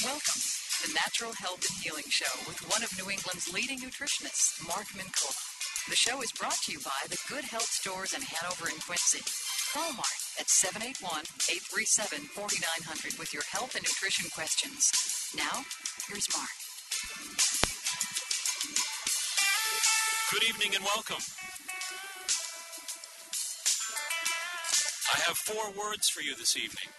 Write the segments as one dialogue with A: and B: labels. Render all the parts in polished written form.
A: Welcome to the Natural Health and Healing Show with one of New England's leading nutritionists, Mark Mincola. The show is brought to you by the Good Health Stores in Hanover and Quincy. Call Mark at 781-837-4900 with your health and nutrition questions. Now, here's Mark.
B: Good evening and welcome. I have 4 words for you this evening.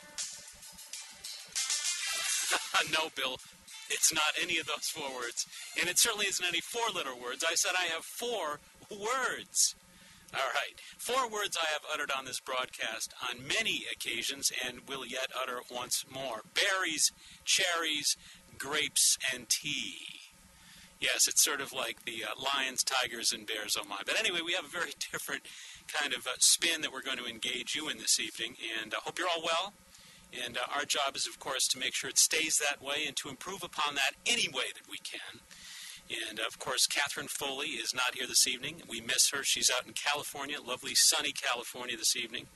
B: No, Bill, it's not any of those 4 words. And it certainly isn't any 4-letter words. I said I have 4 words. All right. 4 words I have uttered on this broadcast on many occasions and will yet utter once more. Berries, cherries, grapes, and tea. Yes, it's sort of like the lions, tigers, and bears, oh my. But anyway, we have a very different kind of spin that we're going to engage you in this evening. And I hope you're all well. And our job is, of course, to make sure it stays that way and to improve upon that any way that we can. And, of course, Catherine Foley is not here this evening. We miss her. She's out in California, lovely sunny California this evening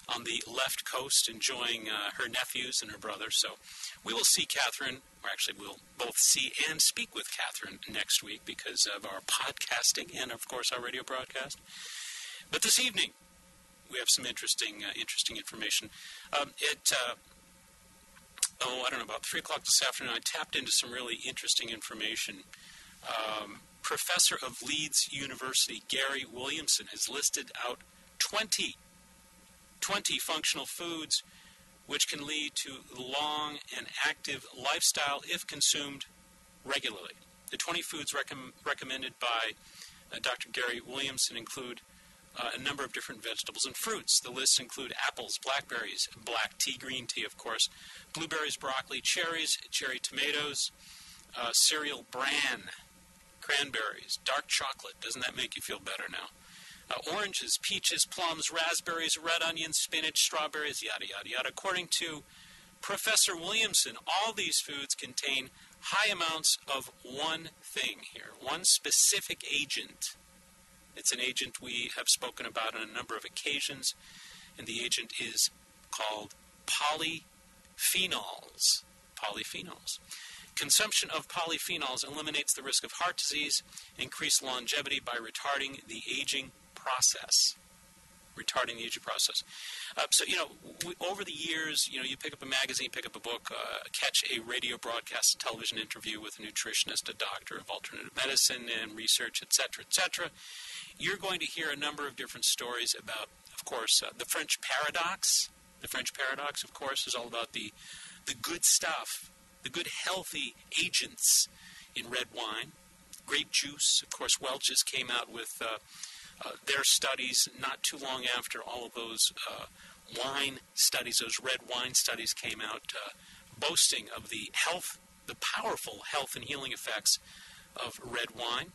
B: on the left coast, enjoying her nephews and her brother. So we will see Catherine, or actually we'll both see and speak with Catherine next week because of our podcasting and, of course, our radio broadcast. But this evening, we have some interesting information. About 3 o'clock this afternoon, I tapped into some really interesting information. Professor of Leeds University, Gary Williamson, has listed out 20 functional foods which can lead to long and active lifestyle if consumed regularly. The 20 foods recommended by Dr. Gary Williamson include a number of different vegetables and fruits. The lists include apples, blackberries, black tea, green tea, of course, blueberries, broccoli, cherries, cherry tomatoes, cereal bran, cranberries, dark chocolate. Doesn't that make you feel better now? Oranges, peaches, plums, raspberries, red onions, spinach, strawberries, yada, yada, yada. According to Professor Williamson, all these foods contain high amounts of one thing here, one specific agent. It's an agent we have spoken about on a number of occasions, and the agent is called polyphenols. Polyphenols. Consumption of polyphenols eliminates the risk of heart disease, increased longevity by retarding the aging process. Over the years, you pick up a magazine, pick up a book, catch a radio broadcast, a television interview with a nutritionist, a doctor of alternative medicine and research, etc., etc. You're going to hear a number of different stories about, of course, the French paradox. The French paradox, of course, is all about the good stuff, the good healthy agents in red wine. Grape juice, of course, Welch's came out with their studies not too long after all of those wine studies, those red wine studies came out, boasting of the powerful health and healing effects of red wine.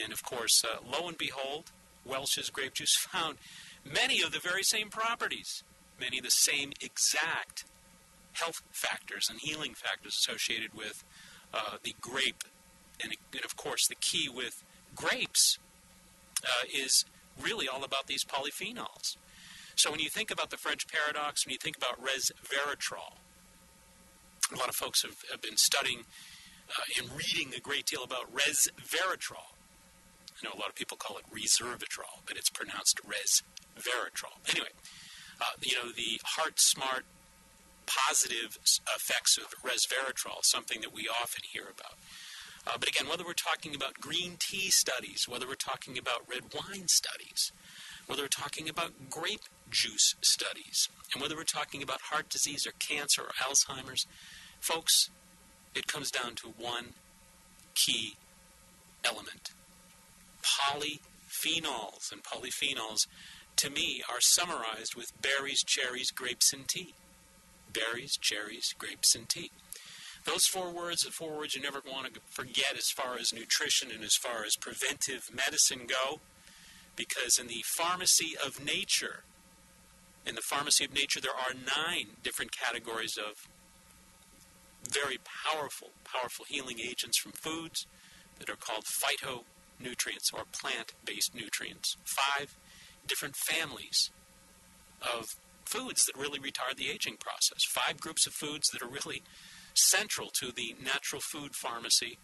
B: And, of course, lo and behold, Welch's grape juice found many of the very same properties, many of the same exact health factors and healing factors associated with the grape. And, of course, the key with grapes is really all about these polyphenols. So when you think about the French paradox, when you think about resveratrol, a lot of folks have been studying and reading a great deal about resveratrol. I know a lot of people call it resveratrol, but it's pronounced resveratrol. Anyway, the heart smart positive effects of resveratrol, something that we often hear about. But again, whether we're talking about green tea studies, whether we're talking about red wine studies, whether we're talking about grape juice studies, and whether we're talking about heart disease or cancer or Alzheimer's, folks, it comes down to one key element. Polyphenols. And polyphenols, to me, are summarized with berries, cherries, grapes, and tea. Berries, cherries, grapes, and tea. Those 4 words are 4 words you never want to forget as far as nutrition and as far as preventive medicine go, because in the pharmacy of nature, there are 9 different categories of very powerful healing agents from foods that are called phytonutrients or plant-based nutrients. 5 different families of foods that really retard the aging process. 5 groups of foods that are really central to the natural food pharmacy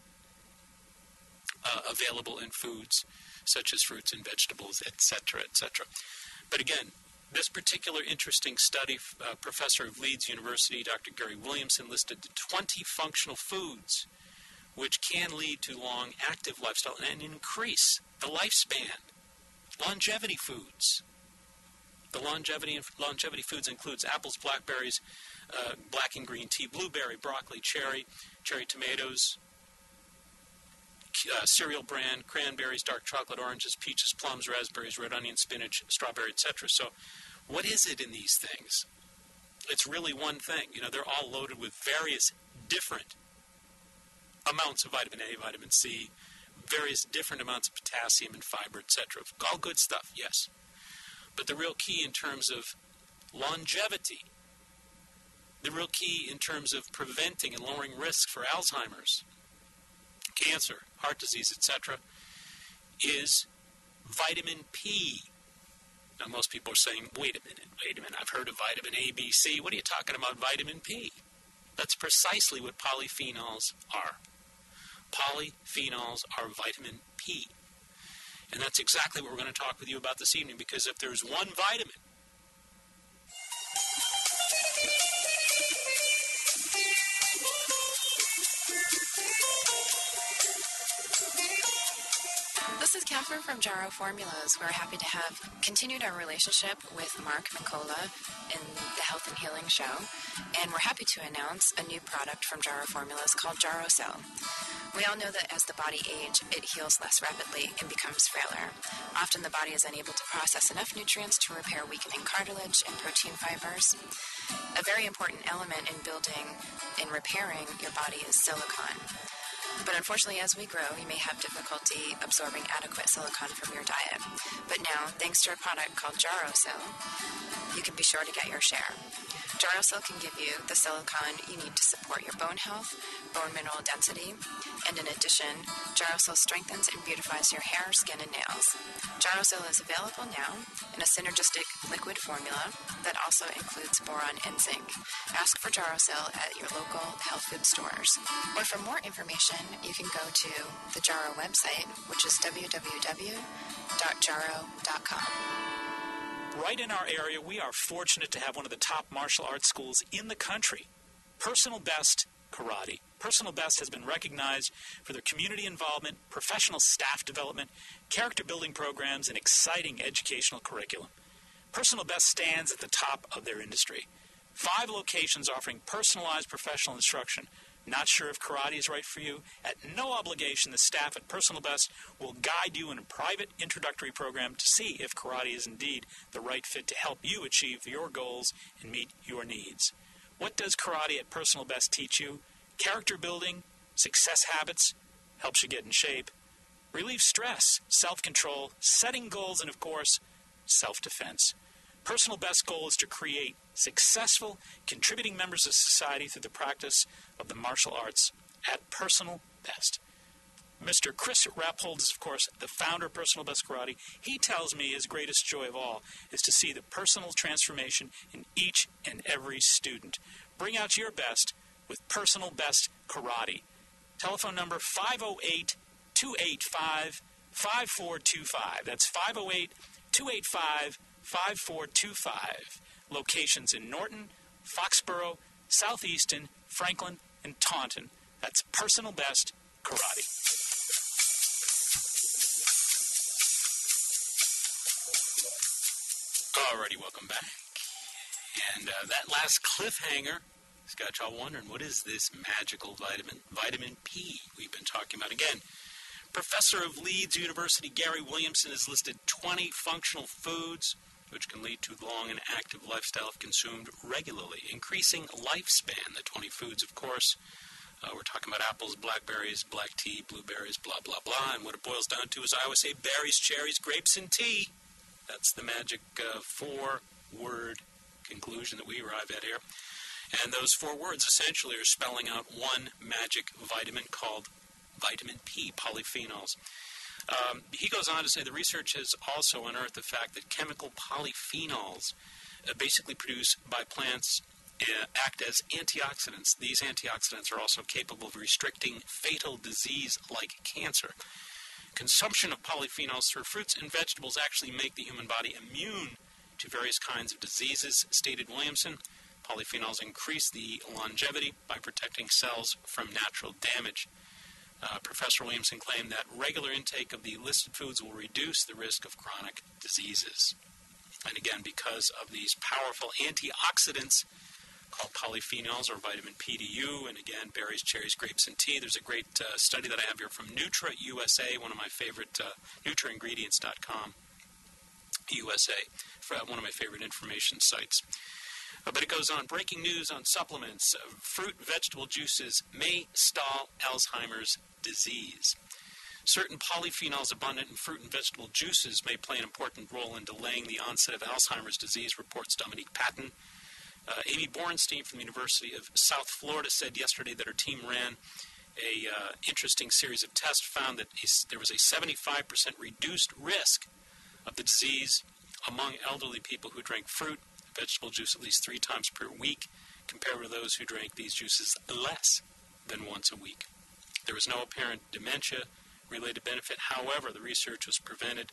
B: available in foods such as fruits and vegetables, etc., etc. But again, this particular interesting study, professor of Leeds University, Dr. Gary Williamson, listed 20 functional foods which can lead to long, active lifestyle and increase the lifespan. Longevity foods. The longevity foods includes apples, blackberries, black and green tea, blueberry, broccoli, cherry tomatoes, cereal bran, cranberries, dark chocolate, oranges, peaches, plums, raspberries, red onion, spinach, strawberry, etc. So what is it in these things? It's really one thing. They're all loaded with various different amounts of vitamin A, vitamin C, various different amounts of potassium and fiber, etc. All good stuff, yes. But the real key in terms of longevity, the real key in terms of preventing and lowering risk for Alzheimer's, cancer, heart disease, etc., is vitamin P. Now, most people are saying, wait a minute, I've heard of vitamin A, B, C. What are you talking about vitamin P? That's precisely what polyphenols are. Polyphenols are vitamin P. And that's exactly what we're going to talk with you about this evening, because if there's one vitamin
C: This is Catherine from Jarrow Formulas. We're happy to have continued our relationship with Mark Mincola in the Health and Healing Show, and we're happy to announce a new product from Jarrow Formulas called Jarrow Cell. We all know that as the body ages, it heals less rapidly and becomes frailer. Often the body is unable to process enough nutrients to repair weakening cartilage and protein fibers. A very important element in building and repairing your body is silicon. But unfortunately, as we grow, you may have difficulty absorbing adequate silicon from your diet. But now, thanks to a product called Jarrow Cell, you can be sure to get your share. Jarrow Cell can give you the silicon you need to support your bone health, bone mineral density, and in addition, Jarrow Cell strengthens and beautifies your hair, skin, and nails. Jarrow Cell is available now in a synergistic liquid formula that also includes boron and zinc. Ask for Jarrow Cell at your local health food stores. Or for more information, you can go to the Jarrow website, which is www.jarrow.com.
D: Right in our area, we are fortunate to have one of the top martial arts schools in the country, Personal Best Karate. Personal Best has been recognized for their community involvement, professional staff development, character building programs, and exciting educational curriculum. Personal Best stands at the top of their industry. 5 locations offering personalized professional instruction. Not sure if karate is right for you? At no obligation, the staff at Personal Best will guide you in a private introductory program to see if karate is indeed the right fit to help you achieve your goals and meet your needs. What does karate at Personal Best teach you? Character building, success habits, helps you get in shape, relieve stress, self-control, setting goals, and of course, self-defense. Personal Best's goal is to create successful, contributing members of society through the practice of the martial arts at Personal Best. Mr. Chris Rappold is, of course, the founder of Personal Best Karate. He tells me his greatest joy of all is to see the personal transformation in each and every student. Bring out your best with Personal Best Karate. Telephone number 508-285-5425. That's 508-285-5425. Locations in Norton, Foxborough, Southeaston, Franklin, and Taunton. That's Personal Best Karate.
B: Alrighty, welcome back. And that last cliffhanger has got y'all wondering, what is this magical vitamin P we've been talking about? Again, Professor of Leeds University Gary Williamson has listed 20 functional foods which can lead to long and active lifestyle if consumed regularly, increasing lifespan. The 20 foods, of course, we're talking about apples, blackberries, black tea, blueberries, blah, blah, blah. And what it boils down to is I always say berries, cherries, grapes, and tea. That's the magic 4-word conclusion that we arrive at here. And those 4 words essentially are spelling out one magic vitamin called vitamin P, polyphenols. He goes on to say the research has also unearthed the fact that chemical polyphenols basically produced by plants act as antioxidants. These antioxidants are also capable of restricting fatal disease like cancer. Consumption of polyphenols through fruits and vegetables actually make the human body immune to various kinds of diseases, stated Williamson. Polyphenols increase the longevity by protecting cells from natural damage. Professor Williamson claimed that regular intake of the listed foods will reduce the risk of chronic diseases. And again, because of these powerful antioxidants called polyphenols or vitamin P to U, and again, berries, cherries, grapes, and tea. There's a great study that I have here from Nutra USA, one of my favorite, NutraIngredients.com USA, one of my favorite information sites. But it goes on, breaking news on supplements. Fruit vegetable juices may stall Alzheimer's disease. Certain polyphenols abundant in fruit and vegetable juices may play an important role in delaying the onset of Alzheimer's disease, reports Dominique Patton. Amy Borenstein from the University of South Florida said yesterday that her team ran a interesting series of tests, found that there was a 75% reduced risk of the disease among elderly people who drank fruit and vegetable juice at least 3 times per week, compared with those who drank these juices less than once a week. There was no apparent dementia-related benefit. However, the research was prevented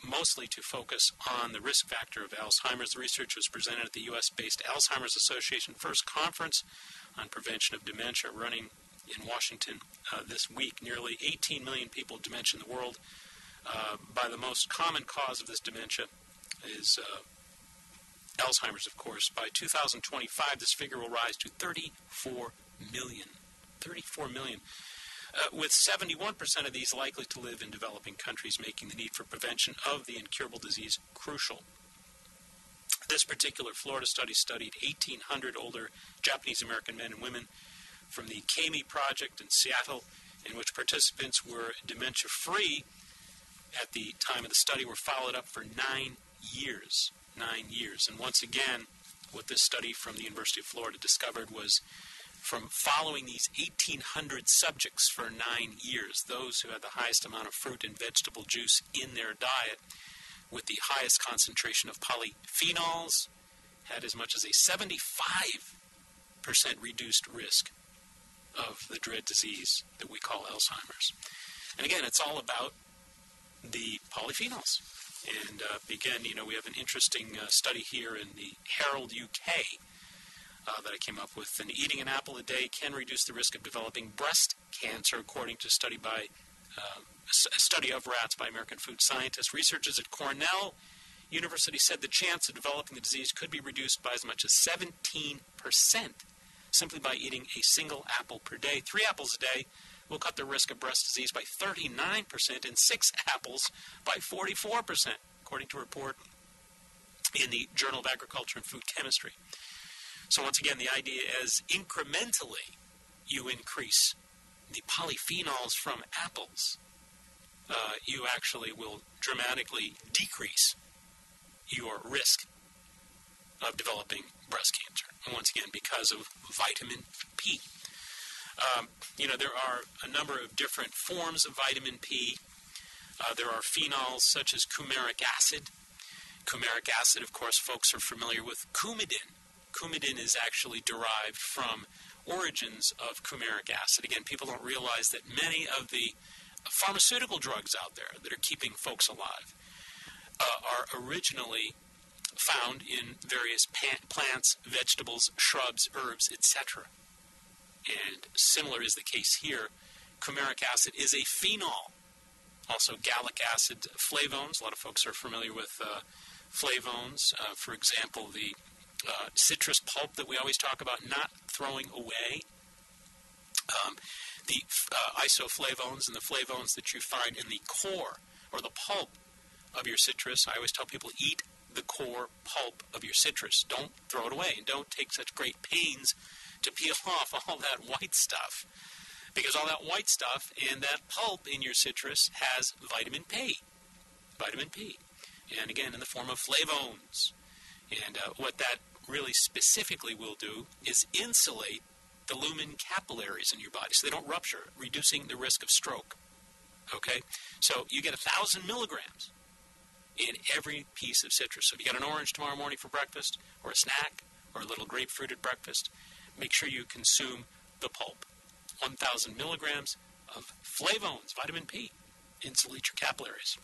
B: mostly to focus on the risk factor of Alzheimer's. The research was presented at the U.S.-based Alzheimer's Association First Conference on Prevention of Dementia running in Washington this week. Nearly 18 million people with dementia in the world. By the most common cause of this dementia is Alzheimer's, of course. By 2025, this figure will rise to 34 million. 34 million. With 71% of these likely to live in developing countries, making the need for prevention of the incurable disease crucial. This particular Florida study studied 1,800 older Japanese-American men and women from the KAMI project in Seattle, in which participants were dementia-free at the time of the study, were followed up for 9 years. 9 years. And once again, what this study from the University of Florida discovered was from following these 1,800 subjects for 9 years, those who had the highest amount of fruit and vegetable juice in their diet with the highest concentration of polyphenols had as much as a 75% reduced risk of the dread disease that we call Alzheimer's. And again, it's all about the polyphenols. And again, we have an interesting study here in the Herald UK that I came up with. And eating an apple a day can reduce the risk of developing breast cancer, according to a study of rats by American food scientists. Researchers at Cornell University said the chance of developing the disease could be reduced by as much as 17% simply by eating a single apple per day. 3 apples a day will cut the risk of breast disease by 39% and 6 apples by 44%, according to a report in the Journal of Agriculture and Food Chemistry. So once again, the idea is incrementally you increase the polyphenols from apples, you actually will dramatically decrease your risk of developing breast cancer. And once again, because of vitamin P. There are a number of different forms of vitamin P. There are phenols such as coumaric acid. Coumaric acid, of course, folks are familiar with coumadin. Coumadin is actually derived from origins of coumaric acid. Again, people don't realize that many of the pharmaceutical drugs out there that are keeping folks alive are originally found in various plants, vegetables, shrubs, herbs, etc. And similar is the case here. Coumaric acid is a phenol. Also gallic acid, flavones. A lot of folks are familiar with flavones. For example, the citrus pulp that we always talk about not throwing away. The isoflavones and the flavones that you find in the core or the pulp of your citrus. I always tell people, eat the core pulp of your citrus. Don't throw it away. And don't take such great pains to peel off all that white stuff. Because all that white stuff and that pulp in your citrus has vitamin P. Vitamin P. And again, in the form of flavones. And what that really specifically will do is insulate the lumen capillaries in your body so they don't rupture, reducing the risk of stroke. Okay? So you get 1,000 milligrams in every piece of citrus. So if you got an orange tomorrow morning for breakfast, or a snack, or a little grapefruit at breakfast, make sure you consume the pulp. 1,000 milligrams of flavones, vitamin P, insulate your capillaries.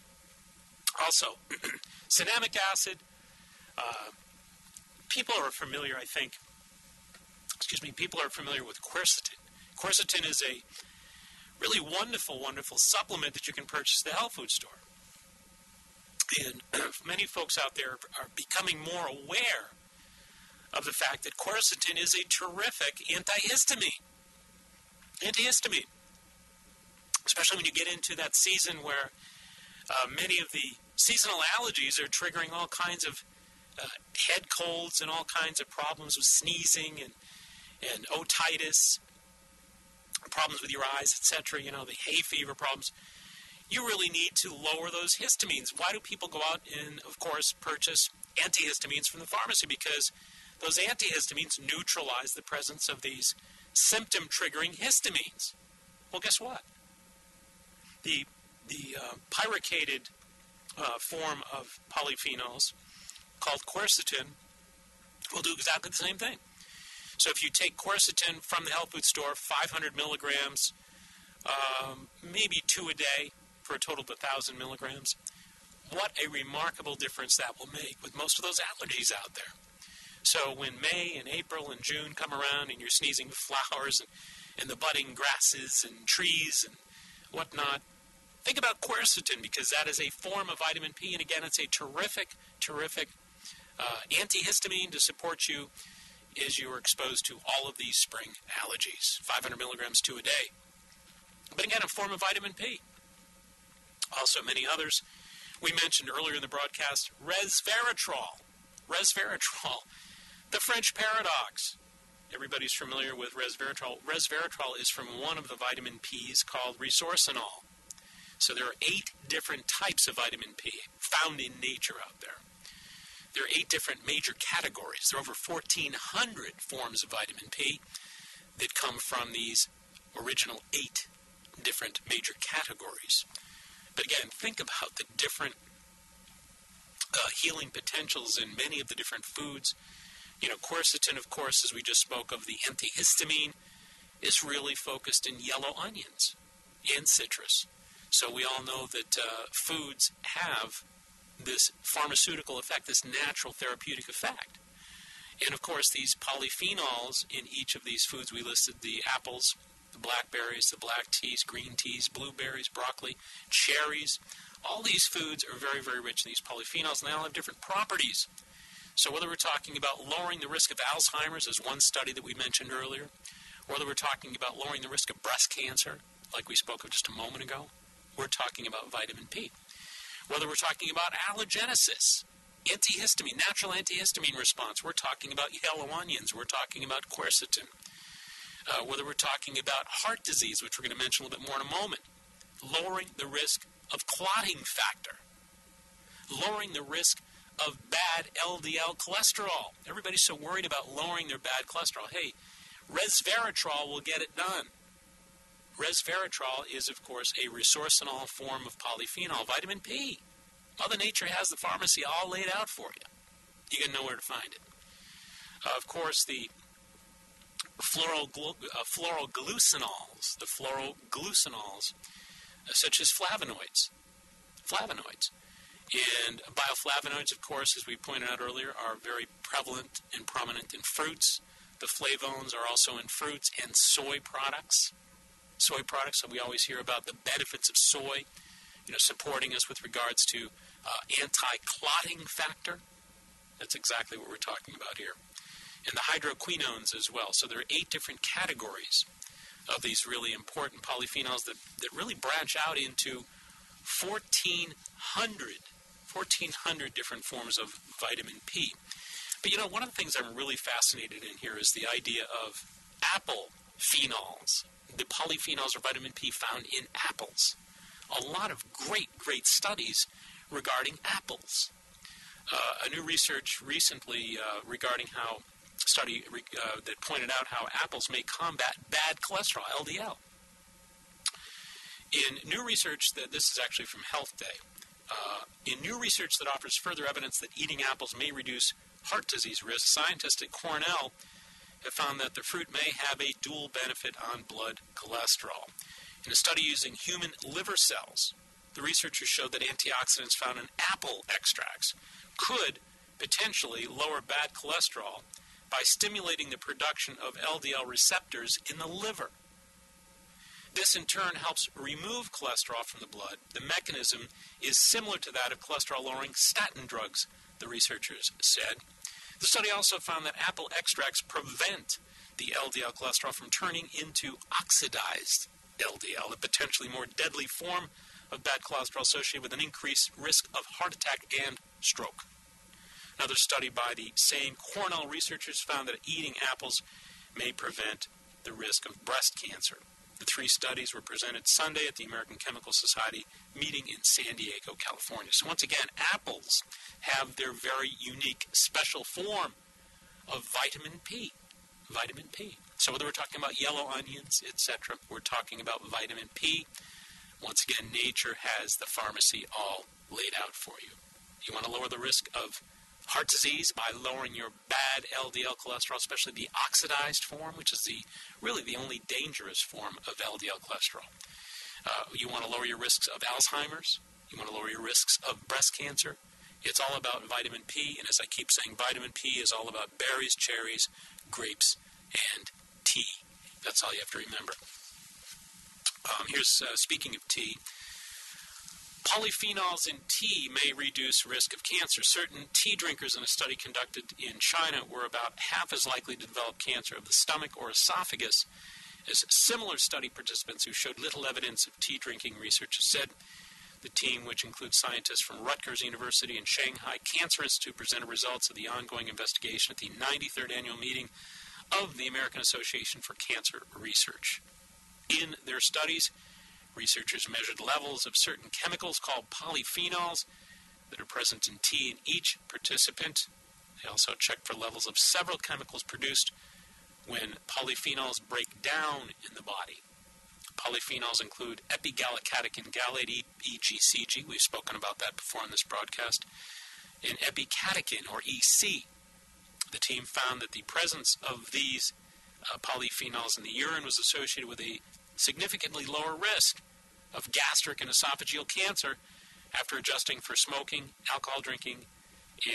B: Also, cinnamic acid. People are familiar with quercetin. Quercetin is a really wonderful, wonderful supplement that you can purchase at the health food store. And many folks out there are becoming more aware of the fact that quercetin is a terrific antihistamine. Especially when you get into that season where many of the seasonal allergies are triggering all kinds of head colds and all kinds of problems with sneezing and otitis, problems with your eyes, etc., the hay fever problems. You really need to lower those histamines. Why do people go out and, of course, purchase antihistamines from the pharmacy? Because those antihistamines neutralize the presence of these symptom-triggering histamines. Well, guess what? The pyricated form of polyphenols called quercetin will do exactly the same thing. So if you take quercetin from the health food store, 500 milligrams, maybe 2 a day for a total of 1,000 milligrams, what a remarkable difference that will make with most of those allergies out there. So when May and April and June come around and you're sneezing with flowers and the budding grasses and trees and whatnot, think about quercetin, because that is a form of vitamin P, and again, it's a terrific, terrific antihistamine to support you as you are exposed to all of these spring allergies. 500 milligrams 2 a day. But again, a form of vitamin P. Also, many others. We mentioned earlier in the broadcast resveratrol. Resveratrol, the French paradox. Everybody's familiar with resveratrol. Resveratrol is from one of the vitamin Ps called resorcinol. So there are 8 different types of vitamin P found in nature out there. There are 8 different major categories. There are over 1,400 forms of vitamin P that come from these original 8 different major categories. But again, think about the different healing potentials in many of the different foods. Quercetin, of course, as we just spoke of, the antihistamine, is really focused in yellow onions and citrus. So we all know that foods have this pharmaceutical effect, this natural therapeutic effect. And of course, these polyphenols in each of these foods, we listed the apples, the blackberries, the black teas, green teas, blueberries, broccoli, cherries. All these foods are very, very rich in these polyphenols, and they all have different properties. So whether we're talking about lowering the risk of Alzheimer's, as one study that we mentioned earlier, or whether we're talking about lowering the risk of breast cancer, like we spoke of just a moment ago, we're talking about vitamin P. Whether we're talking about allergenesis, antihistamine, natural antihistamine response, we're talking about yellow onions, we're talking about quercetin. Whether we're talking about heart disease, which we're going to mention a little bit more in a moment, lowering the risk of clotting factor, lowering the risk of bad LDL cholesterol. Everybody's so worried about lowering their bad cholesterol. Hey, resveratrol will get it done. Resveratrol is, of course, a resorcinol form of polyphenol, vitamin P. Mother Nature has the pharmacy all laid out for you. You can know where to find it. Of course, the floroglucinols, such as flavonoids. And bioflavonoids, of course, as we pointed out earlier, are very prevalent and prominent in fruits. The flavones are also in fruits and soy products. So we always hear about the benefits of soy, supporting us with regards to anti-clotting factor. That's exactly what we're talking about here. And the hydroquinones as well. So there are 8 different categories of these really important polyphenols that really branch out into 1,400 different forms of vitamin P. But one of the things I'm really fascinated in here is the idea of apple phenols, the polyphenols or vitamin P found in apples. A lot of great studies regarding apples. A new research recently regarding that pointed out how apples may combat bad cholesterol, LDL. In new research, this is actually from Health Day, In new research that offers further evidence that eating apples may reduce heart disease risk, scientists at Cornell have found that the fruit may have a dual benefit on blood cholesterol. In a study using human liver cells, the researchers showed that antioxidants found in apple extracts could potentially lower bad cholesterol by stimulating the production of LDL receptors in the liver. This in turn helps remove cholesterol from the blood. The mechanism is similar to that of cholesterol-lowering statin drugs, the researchers said. The study also found that apple extracts prevent the LDL cholesterol from turning into oxidized LDL, a potentially more deadly form of bad cholesterol associated with an increased risk of heart attack and stroke. Another study by the same Cornell researchers found that eating apples may prevent the risk of breast cancer. The 3 studies were presented Sunday at the American Chemical Society meeting in San Diego, California. So once again, apples have their very unique special form of vitamin P. Vitamin P. So whether we're talking about yellow onions, etc., we're talking about vitamin P. Once again, nature has the pharmacy all laid out for you. You want to lower the risk of heart disease by lowering your bad LDL cholesterol, especially the oxidized form, which is really the only dangerous form of LDL cholesterol. You want to lower your risks of Alzheimer's. You want to lower your risks of breast cancer. It's all about vitamin P, and as I keep saying, vitamin P is all about berries, cherries, grapes, and tea. That's all you have to remember. Speaking of tea, polyphenols in tea may reduce risk of cancer. Certain tea drinkers in a study conducted in China were about half as likely to develop cancer of the stomach or esophagus as similar study participants who showed little evidence of tea drinking, researchers said. The team, which includes scientists from Rutgers University and Shanghai Cancer Institute, presented results of the ongoing investigation at the 93rd annual meeting of the American Association for Cancer Research. In their studies, researchers measured levels of certain chemicals called polyphenols that are present in tea in each participant. They also checked for levels of several chemicals produced when polyphenols break down in the body. Polyphenols include epigallocatechin gallate, EGCG. We've spoken about that before on this broadcast. And epicatechin, or EC. The team found that the presence of these polyphenols in the urine was associated with a significantly lower risk of gastric and esophageal cancer after adjusting for smoking, alcohol drinking,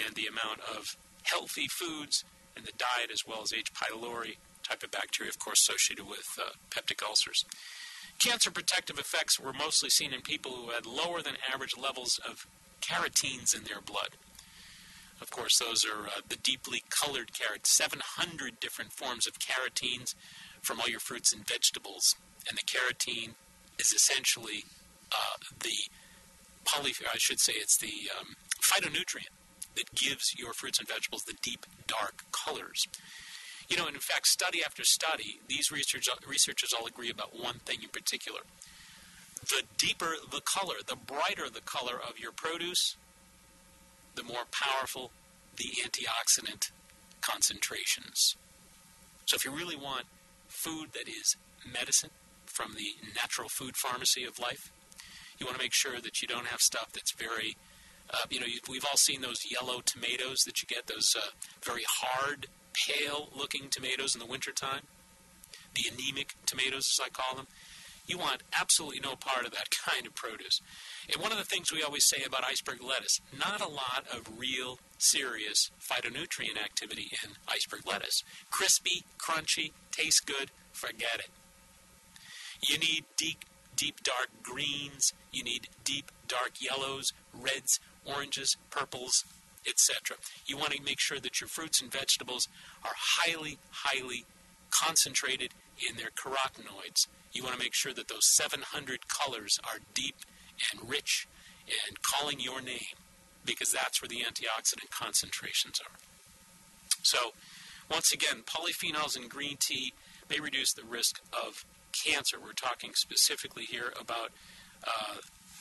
B: and the amount of healthy foods in the diet, as well as H. pylori type of bacteria, of course, associated with peptic ulcers. Cancer protective effects were mostly seen in people who had lower than average levels of carotenes in their blood. Of course, those are the deeply colored carrots, 700 different forms of carotenes from all your fruits and vegetables. And the carotene is essentially the phytonutrient that gives your fruits and vegetables the deep, dark colors. You know, and in fact, study after study, these researchers all agree about one thing in particular. The deeper the color, the brighter the color of your produce, the more powerful the antioxidant concentrations. So if you really want food that is medicine from the natural food pharmacy of life, you want to make sure that you don't have stuff that's very, we've all seen those yellow tomatoes that you get, those very hard, pale-looking tomatoes in the wintertime, the anemic tomatoes, as I call them. You want absolutely no part of that kind of produce. And one of the things we always say about iceberg lettuce, not a lot of real, serious phytonutrient activity in iceberg lettuce. Crispy, crunchy, tastes good, forget it. You need deep, dark greens. You need deep, dark yellows, reds, oranges, purples, etc. You want to make sure that your fruits and vegetables are highly, highly concentrated in their carotenoids. You want to make sure that those 700 colors are deep and rich and calling your name, because that's where the antioxidant concentrations are. So, once again, polyphenols in green tea may reduce the risk of cancer. We're talking specifically here about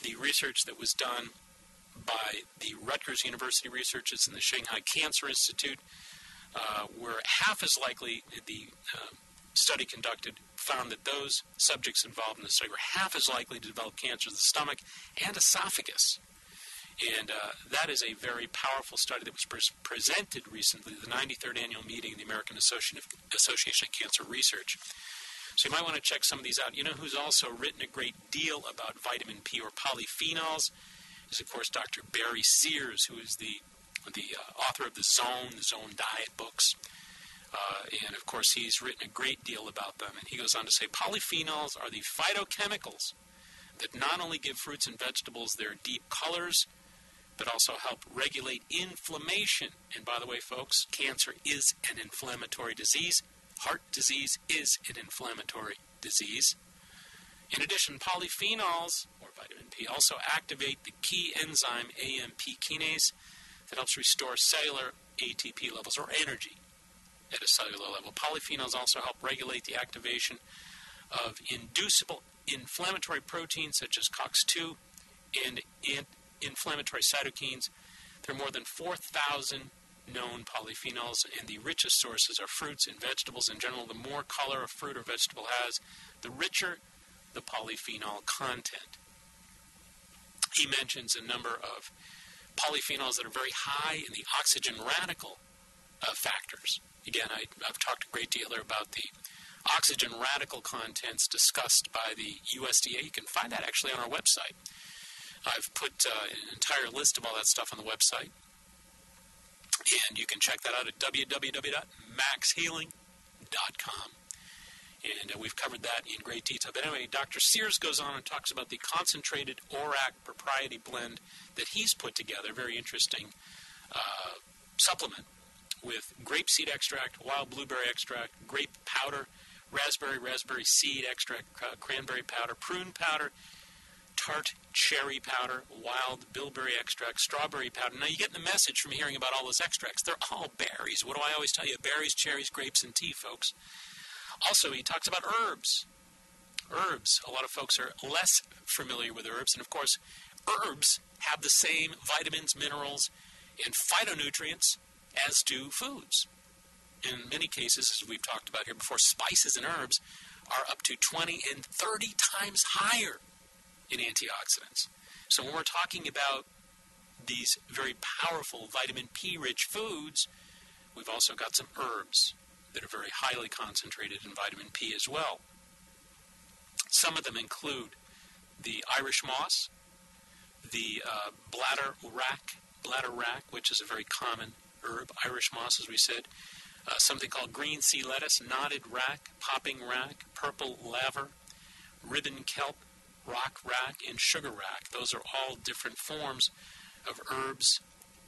B: the research that was done by the Rutgers University researchers and the Shanghai Cancer Institute, were half as likely, the study conducted found that those subjects involved in the study were half as likely to develop cancer of the stomach and esophagus. And that is a very powerful study that was presented recently at the 93rd annual meeting of the American Association of Cancer Research. So you might want to check some of these out. You know who's also written a great deal about vitamin P or polyphenols is, of course, Dr. Barry Sears, who is the author of the Zone Diet books. And, of course, he's written a great deal about them. And he goes on to say, polyphenols are the phytochemicals that not only give fruits and vegetables their deep colors, but also help regulate inflammation. And by the way, folks, cancer is an inflammatory disease. Heart disease is an inflammatory disease. In addition, polyphenols, or vitamin P, also activate the key enzyme AMP kinase that helps restore cellular ATP levels, or energy, at a cellular level. Polyphenols also help regulate the activation of inducible inflammatory proteins such as COX-2 and inflammatory cytokines. There are more than 4,000 known polyphenols, and the richest sources are fruits and vegetables in general. The more color a fruit or vegetable has, the richer the polyphenol content. He mentions a number of polyphenols that are very high in the oxygen radical factors. Again, I've talked a great deal there about the oxygen radical contents discussed by the USDA. You can find that actually on our website. I've put an entire list of all that stuff on the website. And you can check that out at www.maxhealing.com. And we've covered that in great detail. But anyway, Dr. Sears goes on and talks about the concentrated ORAC propriety blend that he's put together, very interesting supplement with grapeseed extract, wild blueberry extract, grape powder, raspberry seed extract, cranberry powder, prune powder, tart cherry powder, wild bilberry extract, strawberry powder. Now, you get the message from hearing about all those extracts. They're all berries. What do I always tell you? Berries, cherries, grapes, and tea, folks. Also, he talks about herbs. Herbs. A lot of folks are less familiar with herbs. And, of course, herbs have the same vitamins, minerals, and phytonutrients as do foods. In many cases, as we've talked about here before, spices and herbs are up to 20 and 30 times higher in antioxidants. So when we're talking about these very powerful vitamin P-rich foods, we've also got some herbs that are very highly concentrated in vitamin P as well. Some of them include the Irish moss, the bladder wrack, which is a very common herb, Irish moss, as we said, something called green sea lettuce, knotted rack, popping rack, purple laver, ribbon kelp, rock rack, and sugar rack. Those are all different forms of herbs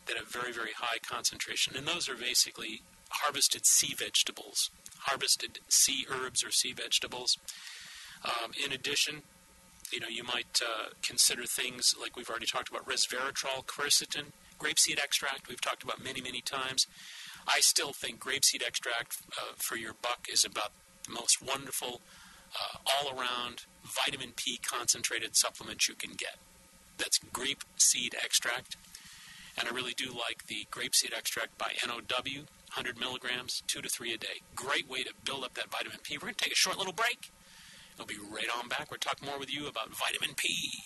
B: that have very, very high concentration. And those are basically harvested sea vegetables, harvested sea herbs or sea vegetables. In addition, you might consider things like we've already talked about, resveratrol, quercetin, grapeseed extract, we've talked about many, many times. I still think grapeseed extract for your buck is about the most wonderful, all-around vitamin P concentrated supplement you can get. That's grapeseed extract. And I really do like the grapeseed extract by NOW, 100 milligrams, 2 to 3 a day. Great way to build up that vitamin P. We're going to take a short little break. We'll be right on back. We'll talk more with you about vitamin P.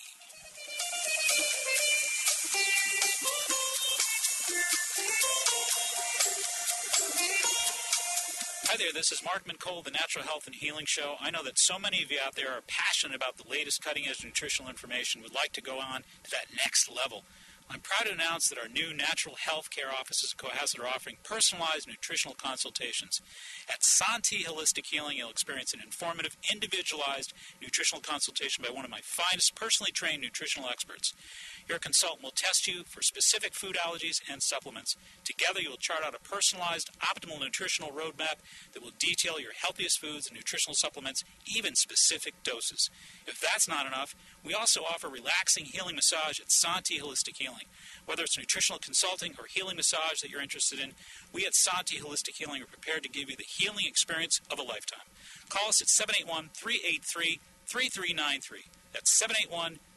D: Hi there, this is Mark Mincola, the Natural Health and Healing Show. I know that so many of you out there are passionate about the latest cutting-edge nutritional information, would like to go on to that next level. I'm proud to announce that our new natural health care offices in Cohasset are offering personalized nutritional consultations. At Santi Holistic Healing, you'll experience an informative, individualized nutritional consultation by one of my finest personally trained nutritional experts. Your consultant will test you for specific food allergies and supplements. Together, you will chart out a personalized, optimal nutritional roadmap that will detail your healthiest foods and nutritional supplements, even specific doses. If that's not enough, we also offer relaxing healing massage at Santi Holistic Healing. Whether it's nutritional consulting or healing massage that you're interested in, we at Santi Holistic Healing are prepared to give you the healing experience of a lifetime. Call us at 781-383-3393. That's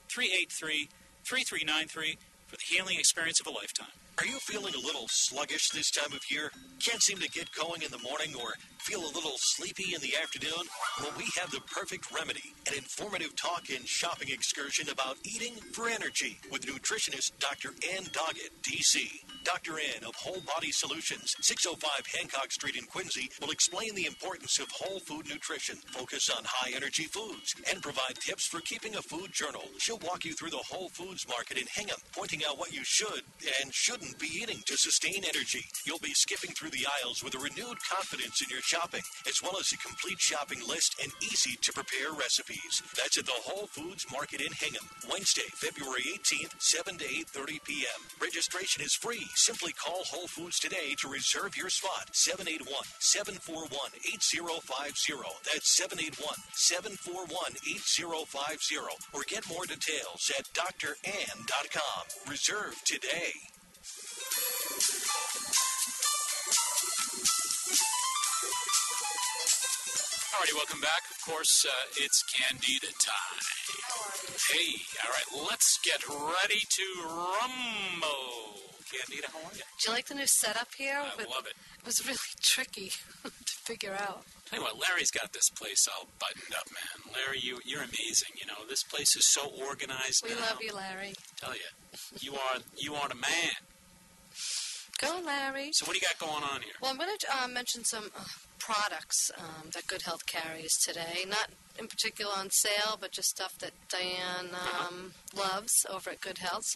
D: 781-383-3393 for the healing experience of a lifetime.
E: Are you feeling a little sluggish this time of year? Can't seem to get going in the morning or feel a little sleepy in the afternoon? Well, we have the perfect remedy, an informative talk and shopping excursion about eating for energy with nutritionist Dr. Ann Doggett, D.C. Dr. Ann of Whole Body Solutions, 605 Hancock Street in Quincy, will explain the importance of whole food nutrition, focus on high-energy foods, and provide tips for keeping a food journal. She'll walk you through the Whole Foods market in Hingham, pointing out what you should and shouldn't be eating to sustain energy. You'll be skipping through the aisles with a renewed confidence in your shopping, as well as a complete shopping list and easy-to-prepare recipes. That's at the Whole Foods Market in Hingham, Wednesday, February 18th, 7 to 8:30 p.m. Registration is free. Simply call Whole Foods today to reserve your spot. 781-741-8050. That's 781-741-8050. Or get more details at drann.com. Reserve today.
B: All righty, welcome back. Of course, it's Candida time. Hey, all right, let's get ready to rumble. Candida, how are you?
F: Do you like the new setup here?
B: I love it.
F: It was really tricky to figure out.
B: Tell you what, Larry's got this place all buttoned up, man. Larry, you're amazing. You know, this place is so organized
F: We
B: now.
F: love you, Larry.
B: Tell you, you are the man.
F: Go, Larry.
B: So what do you got going on here?
F: Well, I'm going to mention some products that Good Health carries today. Not in particular on sale, but just stuff that Diane loves over at Good Health.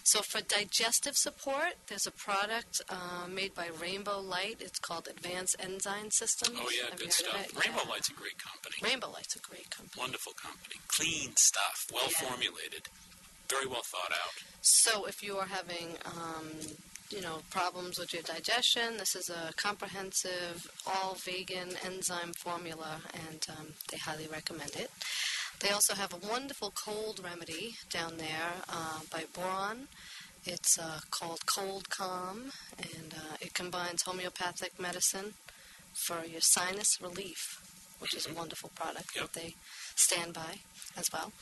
F: So for digestive support, there's a product made by Rainbow Light. It's called Advanced Enzyme System.
B: Oh, yeah,
F: Have
B: good
F: you heard of
B: stuff.
F: it?
B: Rainbow
F: Yeah.
B: Light's a great company.
F: Rainbow Light's a great company.
B: Wonderful company. Clean stuff, well formulated, very well thought out.
F: So if you are having problems with your digestion, this is a comprehensive, all-vegan enzyme formula, and they highly recommend it. They also have a wonderful cold remedy down there by Boron. It's called Cold Calm, and it combines homeopathic medicine for your sinus relief, which is a wonderful product that they stand by as well.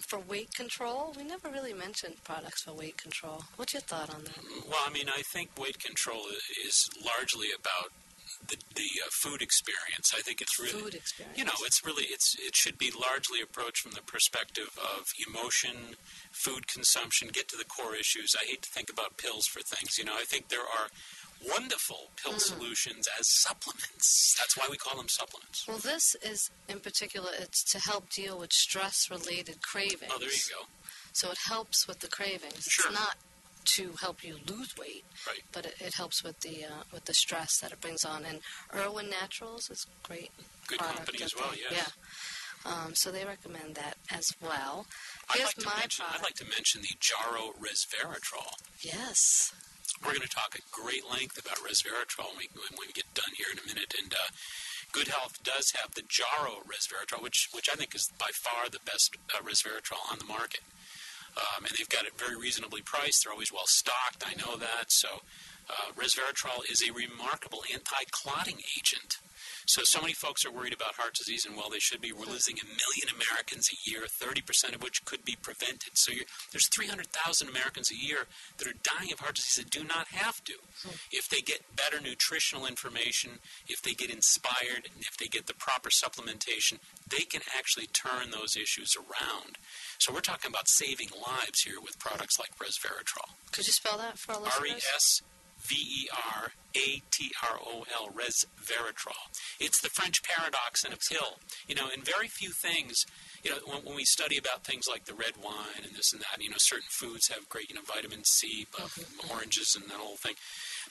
F: For weight control, we never really mentioned products for weight control. What's your thought on that?
B: Well, I mean, I think weight control is largely about the food experience. I think it's really
F: Food experience.
B: You know, it should be largely approached from the perspective of emotion, food consumption, get to the core issues. I hate to think about pills for things. You know, I think there are wonderful pill solutions as supplements. That's why we call them supplements.
F: Well, this is, in particular, it's to help deal with stress-related cravings.
B: Oh, there you go.
F: So it helps with the cravings.
B: Sure.
F: It's not to help you lose weight,
B: Right.
F: but it helps with the stress that it brings on. And Irwin Naturals is a great
B: Good
F: product
B: company
F: that
B: as well,
F: they-
B: yes.
F: Yeah. So they recommend that as well.
B: I'd
F: Here's
B: like to
F: my
B: mention the Jarrow Resveratrol.
F: Yes.
B: We're going to talk at great length about resveratrol when we get done here in a minute. And Good Health does have the Jarrow Resveratrol, which I think is by far the best resveratrol on the market. And they've got it very reasonably priced. They're always well stocked. I know that. So resveratrol is a remarkable anti-clotting agent. So many folks are worried about heart disease, and well, they should be. We're losing 1 million Americans a year, 30% of which could be prevented. So there's 300,000 Americans a year that are dying of heart disease that do not have to. If they get better nutritional information, if they get inspired, and if they get the proper supplementation, they can actually turn those issues around. So we're talking about saving lives here with products like resveratrol.
F: Could you spell that for our listeners?
B: Resveratrol, resveratrol. It's the French paradox in a pill. You know, in very few things, you know, when we study about things like the red wine and this and that, you know, certain foods have great, you know, vitamin C, oranges and that whole thing.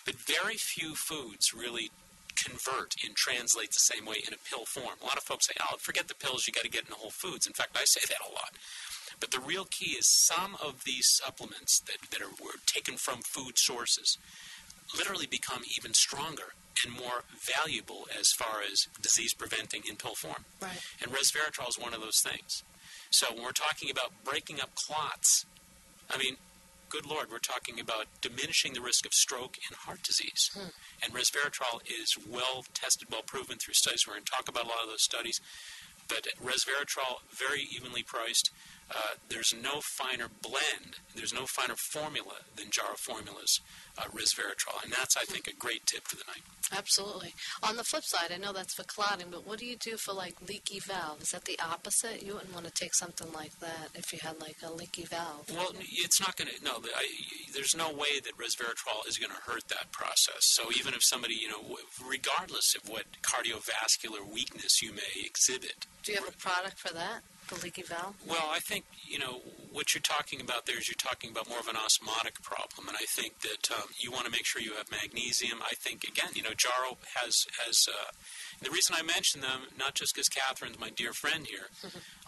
B: But very few foods really convert and translate the same way in a pill form. A lot of folks say, oh, forget the pills, you got to get in Whole Foods. In fact, I say that a lot. But the real key is some of these supplements that were taken from food sources literally become even stronger and more valuable as far as disease preventing in pill form.
F: Right.
B: And resveratrol is one of those things. So when we're talking about breaking up clots, I mean, good Lord, we're talking about diminishing the risk of stroke and heart disease. And resveratrol is well tested, well proven through studies. We're going to talk about a lot of those studies. But resveratrol, very evenly priced. There's no finer blend, there's no finer formula than Jarrow Formula's resveratrol, and that's, I think, a great tip for the night.
F: Absolutely. On the flip side, I know that's for clotting, but what do you do for, like, leaky valve? Is that the opposite? You wouldn't want to take something like that if you had, like, a leaky valve.
B: Well, it's not going to, no, there's no way that resveratrol is going to hurt that process. So even if somebody, regardless of what cardiovascular weakness you may exhibit.
F: Do you have a product for that, the leaky valve?
B: Well, I think, what you're talking about there is you're talking about more of an osmotic problem, and I think that you want to make sure you have magnesium. I think, again, Jarrow has the reason I mention them, not just because Catherine's my dear friend here,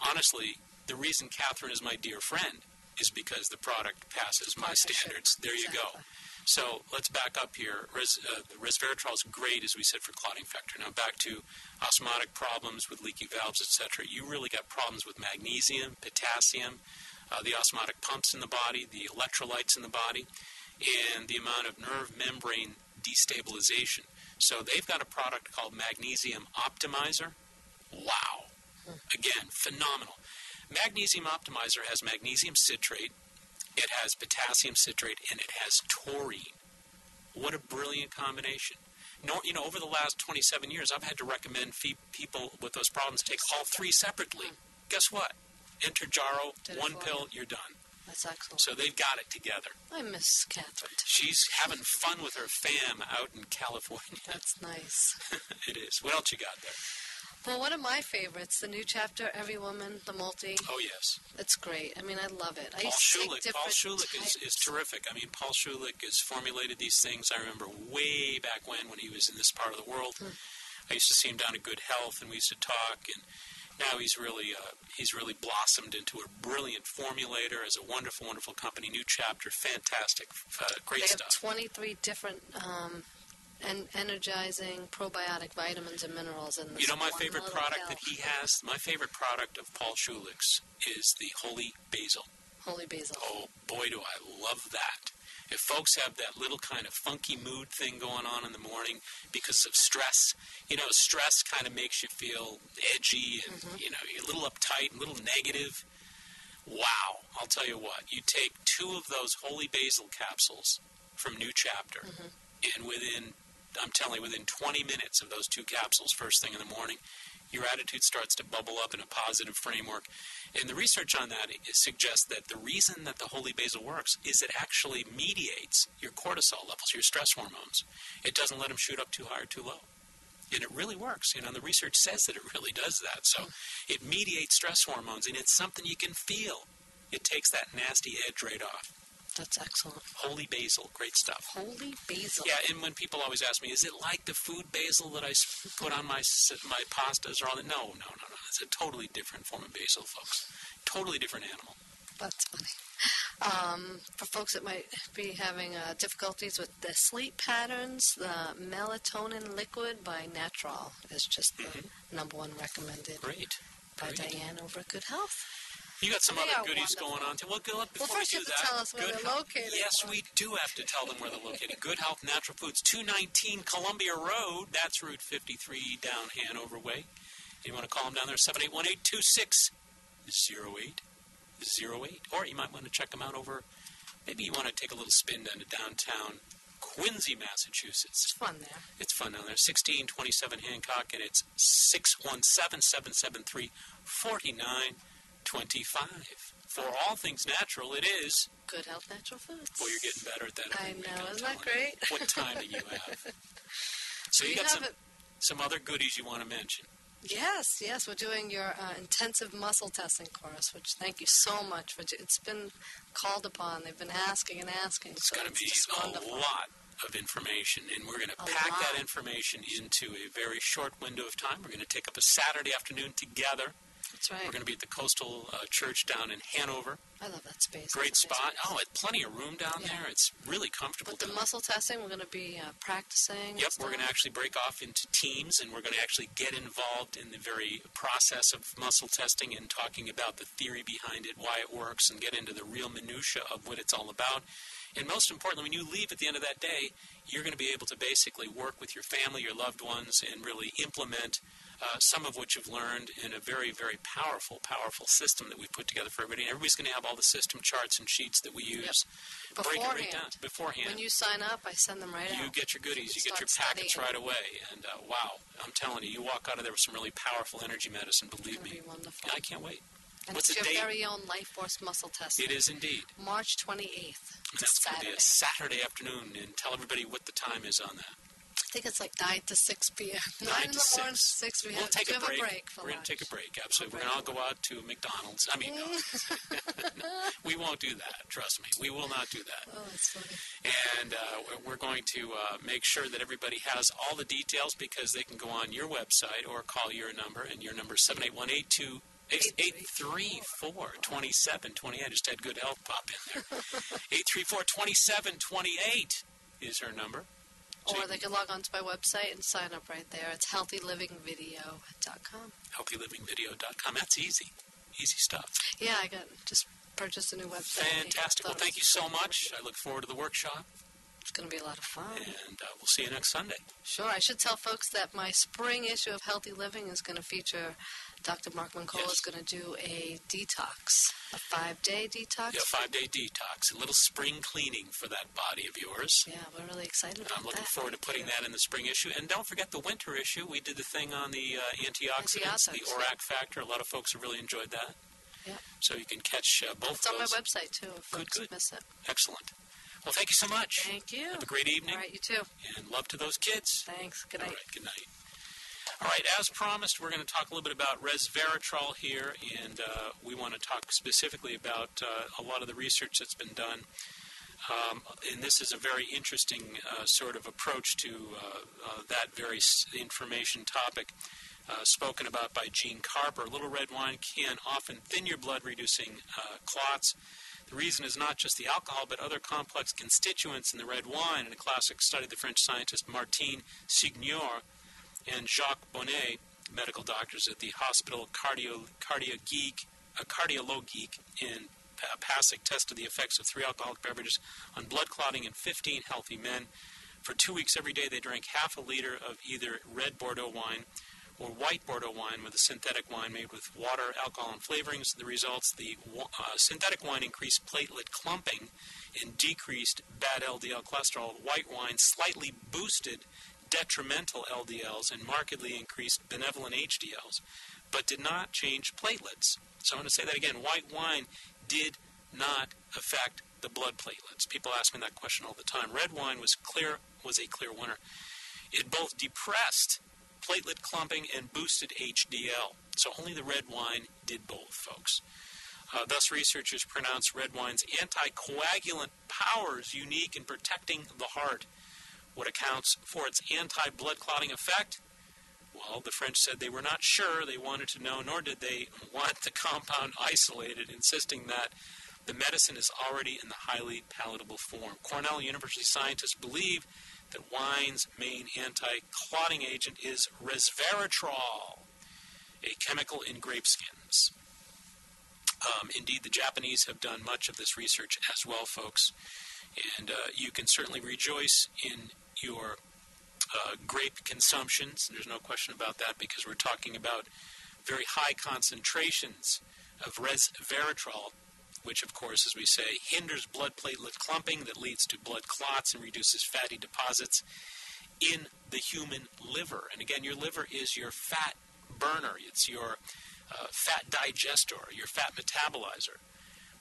B: honestly, the reason Catherine is my dear friend is because the product passes my standards. There you go. So let's back up here. Resveratrol is great, as we said, for clotting factor. Now back to osmotic problems with leaky valves, etc. You really got problems with magnesium, potassium, the osmotic pumps in the body, the electrolytes in the body, and the amount of nerve membrane destabilization. So they've got a product called Magnesium Optimizer. Wow. Again, phenomenal. Magnesium Optimizer has magnesium citrate, it has potassium citrate, and it has taurine. What a brilliant combination. Over the last 27 years, I've had to recommend people with those problems take all three separately. Guess what? Enter Jarrow, one pill, you're done.
F: That's excellent.
B: So they've got it together.
F: I miss Catherine.
B: She's having fun with her fam out in California.
F: That's nice.
B: It is. What else you got there?
F: Well, one of my favorites, the new chapter, Every Woman, the multi.
B: Oh, yes.
F: It's great. I mean, I love it.
B: Paul Schulich is terrific. I mean, Paul Schulich has formulated these things. I remember way back when he was in this part of the world. I used to see him down at Good Health, and we used to talk, and now he's really blossomed into a brilliant formulator, as a wonderful, wonderful company. New chapter, fantastic, great stuff.
F: They have 23 different energizing probiotic vitamins and minerals in this.
B: My favorite product that he has, my favorite product of Paul Schulich's is the Holy Basil.
F: Holy Basil.
B: Oh, boy, do I love that. If folks have that little kind of funky mood thing going on in the morning because of stress, stress kind of makes you feel edgy and, you're a little uptight, a little negative. Wow. I'll tell you what. You take 2 of those Holy Basil capsules from New Chapter, and within 20 minutes of those 2 capsules first thing in the morning, your attitude starts to bubble up in a positive framework. And the research on that suggests that the reason that the Holy Basil works is it actually mediates your cortisol levels, your stress hormones. It doesn't let them shoot up too high or too low. And it really works. And the research says that it really does that. So it mediates stress hormones, and it's something you can feel. It takes that nasty edge right off.
F: That's excellent.
B: Holy Basil, great stuff.
F: Holy Basil.
B: Yeah, and when people always ask me, is it like the food basil that I put on my pastas or all that? No. It's a totally different form of basil, folks. Totally different animal.
F: That's funny. For folks that might be having difficulties with the sleep patterns, the melatonin liquid by Natural is just the number 1 recommended.
B: Great.
F: By Diane over at Good Health.
B: You got some other goodies going on too. Well, before
F: first
B: we
F: you
B: do
F: have to
B: that,
F: tell us where they're located.
B: Yes, we do have to tell them where they're located. Good Health Natural Foods, 219 Columbia Road. That's Route 53 down Hanover Way. You want to call them down there, 781-826-0808. Or you might want to check them out over, maybe you want to take a little spin down to downtown Quincy, Massachusetts.
F: It's fun there.
B: It's fun down there. 1627 Hancock, and it's 617-773-4925. For all things natural, it is
F: Good Health Natural Foods.
B: Boy, you're getting better at that.
F: I know. Isn't that great?
B: What time do you have? So you got some other goodies you want to mention.
F: Yes. We're doing your intensive muscle testing course, which thank you so much for. It's been called upon. They've been asking and asking.
B: It's going to be a lot of information, and we're going to pack that information into a very short window of time. We're going to take up a Saturday afternoon together.
F: That's right.
B: We're going to be at the Coastal Church down in Hanover.
F: I love that space.
B: Great spot. Oh, plenty of room down there. It's really comfortable.
F: With the muscle testing, we're going to be practicing.
B: Yep, we're going to actually break off into teams, and we're going to actually get involved in the very process of muscle testing and talking about the theory behind it, why it works, and get into the real minutia of what it's all about. And most importantly, when you leave at the end of that day, you're going to be able to basically work with your family, your loved ones, and really implement some of which you've learned in a very, very powerful system that we put together for everybody. And everybody's going to have all the system charts and sheets that we use.
F: Yep.
B: Break it right down beforehand.
F: When you sign up, I send them right out.
B: You get your goodies. You get your packets right away. And wow, I'm telling you, you walk out of there with some really powerful energy medicine, believe me.
F: Wonderful.
B: I can't wait.
F: And
B: What's
F: it's
B: the
F: your
B: date?
F: very own Life Force muscle test.
B: It is indeed.
F: March 28th.
B: That's going to be a Saturday afternoon. And tell everybody what the time is on that.
F: I think it's like 9 to 6 p.m. 9
B: 9
F: in
B: to
F: the morning to 6.
B: We'll take a break.
F: For
B: We're going to take a break, absolutely.
F: A
B: We're going to all go out to McDonald's. I mean, no. We won't do that. Trust me. We will not do that.
F: Oh, that's funny.
B: And we're going to make sure that everybody has all the details because they can go on your website or call your number, and your number is 781-834-2720. I just had good health pop in there. 834-2728 is her number.
F: Or they can log on to my website and sign up right there. It's healthylivingvideo.com.
B: Healthylivingvideo.com. That's easy. Easy stuff.
F: Yeah, I just purchased a new website.
B: Fantastic. Well, thank you so much. I look forward to the workshop.
F: It's going to be a lot of fun.
B: And we'll see you next Sunday.
F: Sure. I should tell folks that my spring issue of Healthy Living is going to feature Dr. Mark Mancola is going to do a detox, a 5-day detox.
B: Yeah, 5-day detox, a little spring cleaning for that body of yours.
F: Yeah, we're really excited about that.
B: I'm looking forward to putting that in the spring issue. And don't forget the winter issue. We did the thing on the antioxidants, the ORAC factor. A lot of folks have really enjoyed that.
F: Yeah.
B: So you can catch both
F: it's
B: of those.
F: It's on my website, too, if folks miss it.
B: Excellent. Well, thank you so much.
F: Thank you.
B: Have a great evening.
F: All right, you too.
B: And love to those kids.
F: Thanks. Good night.
B: All right, good night. All right, as promised, we're going to talk a little bit about resveratrol here, and we want to talk specifically about a lot of the research that's been done. And this is a very interesting sort of approach to that very information topic spoken about by Gene Carper. Little red wine can often thin your blood, reducing clots. The reason is not just the alcohol, but other complex constituents in the red wine. In a classic study, the French scientist Martin Signor and Jacques Bonnet, medical doctors at the Hospital Cardiologique in Passaic, tested the effects of 3 alcoholic beverages on blood clotting in 15 healthy men. For 2 weeks every day, they drank half a liter of either red Bordeaux wine or white Bordeaux wine with a synthetic wine made with water, alcohol, and flavorings. The results, the synthetic wine increased platelet clumping and decreased bad LDL cholesterol. White wine slightly boosted detrimental LDLs and markedly increased benevolent HDLs, but did not change platelets. So I'm going to say that again. White wine did not affect the blood platelets. People ask me that question all the time. Red wine was a clear winner. It both depressed platelet clumping and boosted HDL. So only the red wine did both, folks. Thus, researchers pronounce red wine's anticoagulant powers unique in protecting the heart. What accounts for its anti-blood clotting effect? Well, the French said they were not sure. They wanted to know, nor did they want the compound isolated, insisting that the medicine is already in the highly palatable form. Cornell University scientists believe that wine's main anti-clotting agent is resveratrol, a chemical in grape skins. Indeed, the Japanese have done much of this research as well, folks. And you can certainly rejoice in your grape consumptions. There's no question about that because we're talking about very high concentrations of resveratrol, which, of course, as we say, hinders blood platelet clumping that leads to blood clots and reduces fatty deposits in the human liver. And again, your liver is your fat burner. It's your fat digester, your fat metabolizer.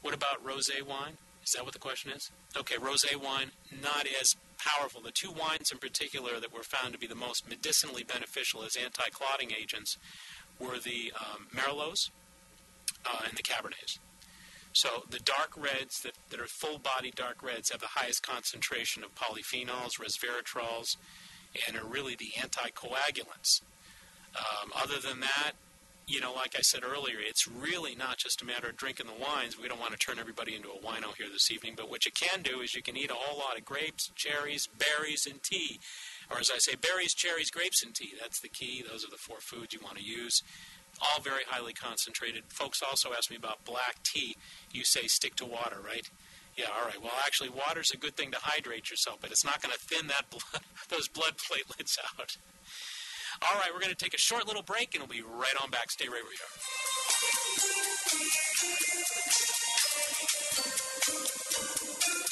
B: What about rosé wine? Is that what the question is? Okay, rosé wine, not as powerful. The 2 wines in particular that were found to be the most medicinally beneficial as anti-clotting agents were the Merlots and the Cabernets. So the dark reds that are full-body dark reds have the highest concentration of polyphenols, resveratrols, and are really the anticoagulants. Other than that, you know, like I said earlier, it's really not just a matter of drinking the wines. We don't want to turn everybody into a wino here this evening, but what you can do is you can eat a whole lot of grapes, cherries, berries, and tea. Or as I say, berries, cherries, grapes, and tea. That's the key. Those are the 4 foods you want to use. All very highly concentrated. Folks also ask me about black tea. You say stick to water, right? Yeah, all right. Well, actually, water's a good thing to hydrate yourself, but it's not going to thin that those blood platelets out. All right, we're going to take a short little break, and we'll be right on back. Stay right where you are.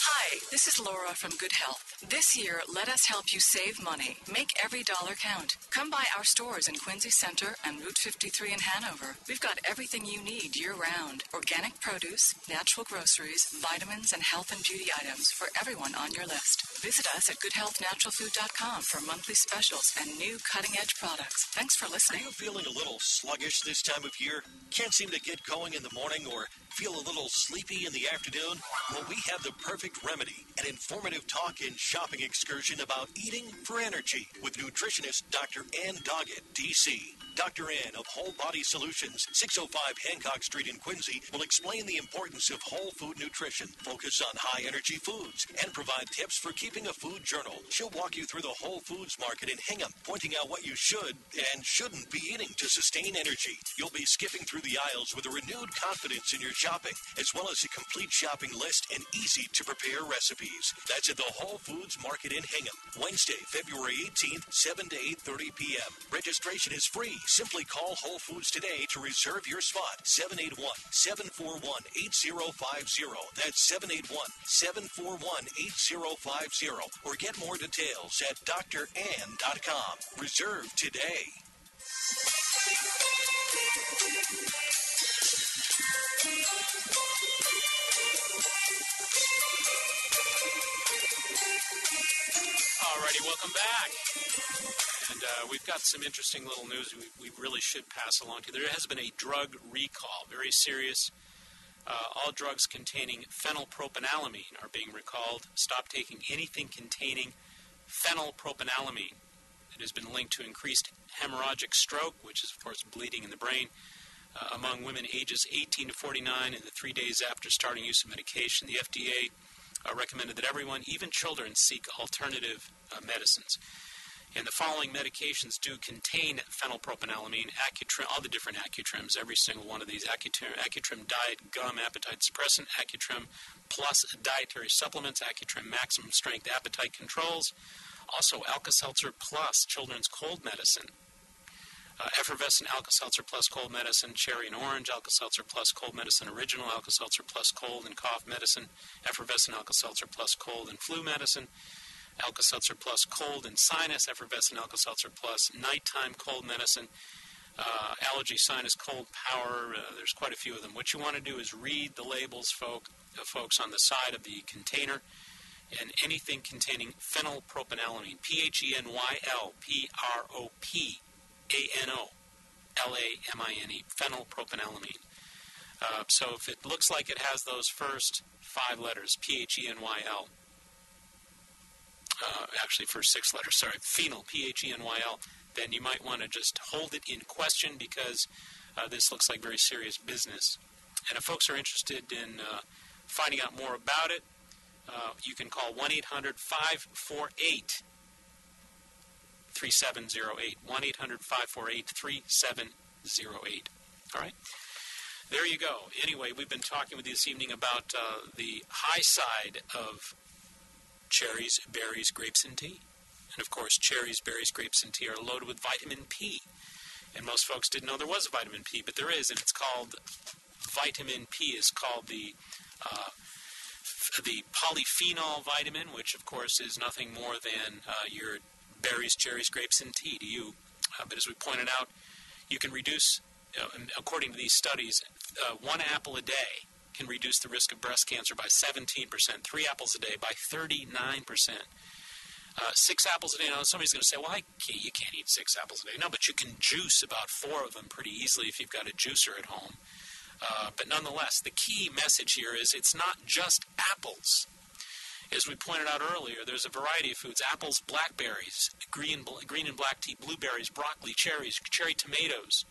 A: Hi, this is Laura from Good Health. This year, let us help you save money. Make every dollar count. Come by our stores in Quincy Center and Route 53 in Hanover. We've got everything you need year-round. Organic produce, natural groceries, vitamins, and health and beauty items for everyone on your list. Visit us at goodhealthnaturalfood.com for monthly specials and new cutting-edge products. Thanks for listening.
E: Are you feeling a little sluggish this time of year? Can't seem to get going in the morning or feel a little sleepy in the afternoon? Well, we have the perfect remedy, an informative talk and shopping excursion about eating for energy with nutritionist Dr. Ann Doggett, D.C. Dr. Ann of Whole Body Solutions, 605 Hancock Street in Quincy, will explain the importance of whole food nutrition, focus on high-energy foods, and provide tips for keeping a food journal. She'll walk you through the Whole Foods Market in Hingham, pointing out what you should and shouldn't be eating to sustain energy. You'll be skipping through the aisles with a renewed confidence in your shopping, as well as a complete shopping list and easy-to-prepare recipes. That's at the Whole Foods Market in Hingham, Wednesday, February 18th, 7 to 8:30 p.m. Registration is free. Simply call Whole Foods today to reserve your spot. 781-741-8050. That's 781-741-8050. Or get more details at drann.com. Reserve today.
B: Alrighty, welcome back. And we've got some interesting little news we really should pass along to you. There has been a drug recall, very serious. All drugs containing phenylpropanolamine are being recalled. Stop taking anything containing phenylpropanolamine. It has been linked to increased hemorrhagic stroke, which is, of course, bleeding in the brain, among women ages 18 to 49 in the 3 days after starting use of medication. The FDA recommended that everyone, even children, seek alternative medicines. And the following medications do contain phenylpropanolamine: Accutrim, all the different Accutrims, every single one of these: Accutrim Diet Gum Appetite Suppressant, Accutrim Plus Dietary Supplements, Accutrim Maximum Strength Appetite Controls, also Alka-Seltzer Plus Children's Cold Medicine, Effervescent Alka-Seltzer Plus Cold Medicine, Cherry and Orange, Alka-Seltzer Plus Cold Medicine Original, Alka-Seltzer Plus Cold and Cough Medicine, Effervescent Alka-Seltzer Plus Cold and Flu Medicine, Alka-Seltzer Plus Cold and Sinus, Effervescent Alka-Seltzer Plus Nighttime Cold Medicine, Allergy Sinus Cold Power. There's quite a few of them. What you want to do is read the labels, folks, on the side of the container, and anything containing phenylpropanolamine, phenylpropanolamine, phenylpropanolamine. So if it looks like it has those first 5 letters, PHENYL, actually first 6 letters, sorry, phenyl, PHENYL, then you might want to just hold it in question, because this looks like very serious business. And if folks are interested in finding out more about it, you can call 1-800-548-3708, 1-800-548-3708. All right? There you go. Anyway, we've been talking with you this evening about the high side of cherries, berries, grapes, and tea. And, of course, cherries, berries, grapes, and tea are loaded with vitamin P. And most folks didn't know there was vitamin P, but there is, and it's called, vitamin P is called the polyphenol vitamin, which, of course, is nothing more than your berries, cherries, grapes, and tea to you. But as we pointed out, you can reduce, according to these studies, 1 apple a day can reduce the risk of breast cancer by 17%, 3 apples a day by 39%. 6 apples a day. Now, somebody's going to say, well, you can't eat 6 apples a day. No, but you can juice about 4 of them pretty easily if you've got a juicer at home. But nonetheless, the key message here is it's not just apples. As we pointed out earlier, there's a variety of foods: apples, blackberries, green and black tea, blueberries, broccoli, cherries, cherry tomatoes,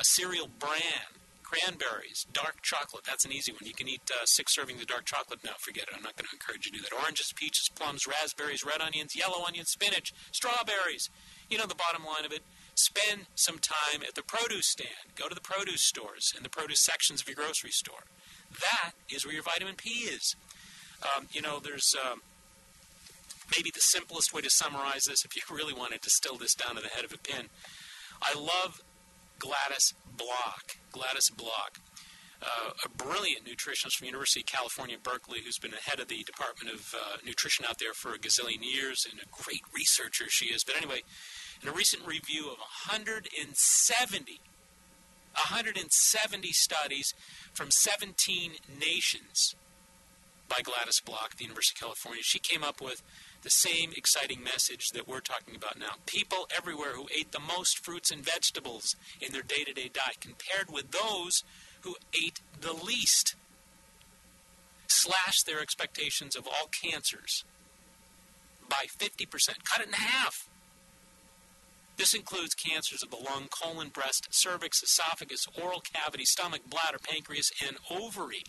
B: cereal bran, cranberries, dark chocolate. That's an easy one. You can eat 6 servings of dark chocolate. No, forget it. I'm not going to encourage you to do that. Oranges, peaches, plums, raspberries, red onions, yellow onions, spinach, strawberries. You know the bottom line of it. Spend some time at the produce stand. Go to the produce stores and the produce sections of your grocery store. That is where your vitamin P is. There's maybe the simplest way to summarize this, if you really want to distill this down to the head of a pin, I love Gladys Block. Gladys Block, a brilliant nutritionist from University of California, Berkeley, who's been the head of the Department of Nutrition out there for a gazillion years, and a great researcher she is. But anyway, in a recent review of 170 studies from 17 nations by Gladys Block at the University of California, she came up with the same exciting message that we're talking about now. People everywhere who ate the most fruits and vegetables in their day-to-day diet compared with those who ate the least slashed their expectations of all cancers by 50%. Cut it in half. This includes cancers of the lung, colon, breast, cervix, esophagus, oral cavity, stomach, bladder, pancreas, and ovary.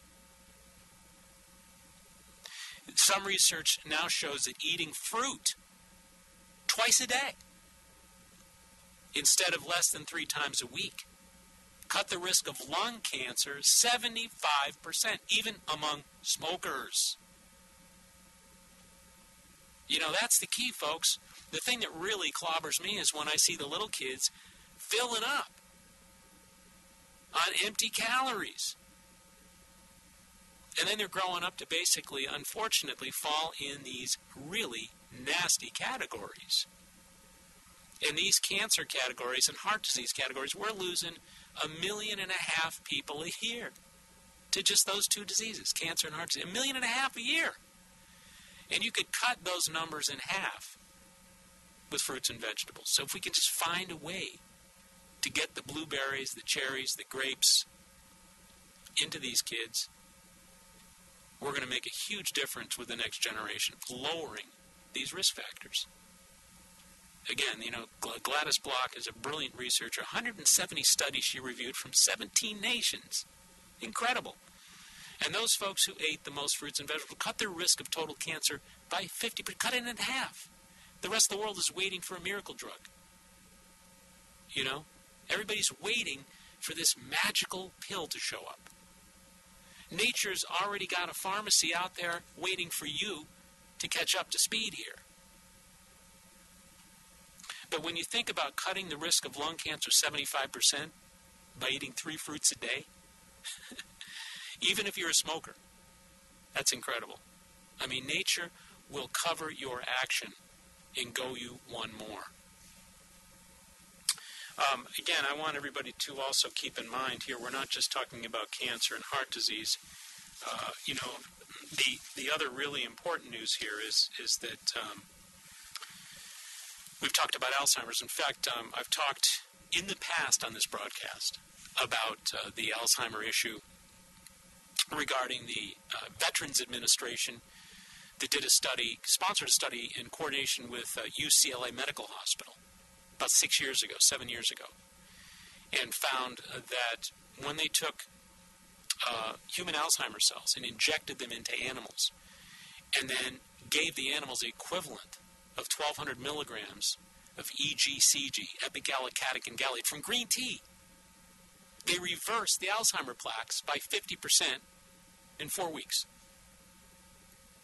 B: Some research now shows that eating fruit twice a day instead of less than 3 times a week cut the risk of lung cancer 75%, even among smokers. You know, that's the key, folks. The thing that really clobbers me is when I see the little kids filling up on empty calories. And then they're growing up to basically, unfortunately, fall in these really nasty categories. In these cancer categories and heart disease categories, we're losing 1.5 million people a year to just those 2 diseases, cancer and heart disease. 1.5 million a year. And you could cut those numbers in half with fruits and vegetables. So if we can just find a way to get the blueberries, the cherries, the grapes into these kids, we're going to make a huge difference with the next generation, lowering these risk factors. Again, you know, Gladys Block is a brilliant researcher. 170 studies she reviewed from 17 nations. Incredible. And those folks who ate the most fruits and vegetables cut their risk of total cancer by 50%, cut it in half. The rest of the world is waiting for a miracle drug. You know, everybody's waiting for this magical pill to show up. Nature's already got a pharmacy out there waiting for you to catch up to speed here. But when you think about cutting the risk of lung cancer 75% by eating 3 fruits a day, even if you're a smoker, that's incredible. I mean, nature will cover your action and go you one more. Again, I want everybody to also keep in mind here, we're not just talking about cancer and heart disease. You know, the other really important news here is that we've talked about Alzheimer's. In fact, I've talked in the past on this broadcast about the Alzheimer issue regarding the Veterans Administration that did a study, sponsored a study in coordination with UCLA Medical Hospital about 7 years ago, and found that when they took human Alzheimer's cells and injected them into animals, and then gave the animals the equivalent of 1,200 milligrams of EGCG, epigallocatechin gallate, from green tea, they reversed the Alzheimer plaques by 50% in 4 weeks.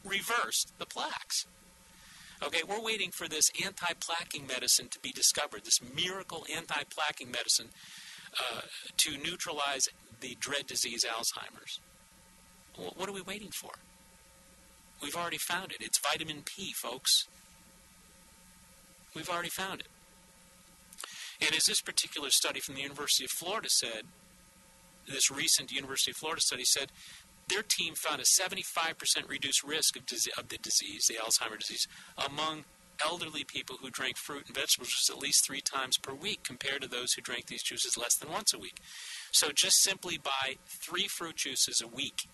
B: Reversed the plaques. Okay, we're waiting for this anti-plaquing medicine to be discovered, this miracle anti-plaquing medicine to neutralize the dread disease Alzheimer's. Well, what are we waiting for? We've already found it. It's vitamin P, folks. We've already found it. And as this particular study from the University of Florida said, this recent University of Florida study said, their team found a 75% reduced risk of the disease, the Alzheimer's disease, among elderly people who drank fruit and vegetables juice at least 3 times per week compared to those who drank these juices less than once a week. So just simply buy 3 fruit juices a week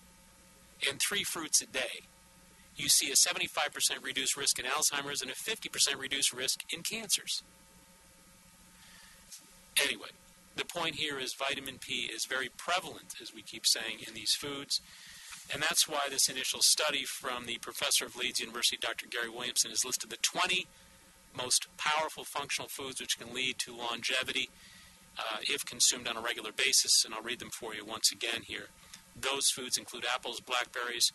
B: and 3 fruits a day, you see a 75% reduced risk in Alzheimer's and a 50% reduced risk in cancers. Anyway, the point here is vitamin P is very prevalent, as we keep saying, in these foods. And that's why this initial study from the professor of Leeds University, Dr. Gary Williamson, has listed the 20 most powerful functional foods which can lead to longevity if consumed on a regular basis. And I'll read them for you once again here. Those foods include apples, blackberries,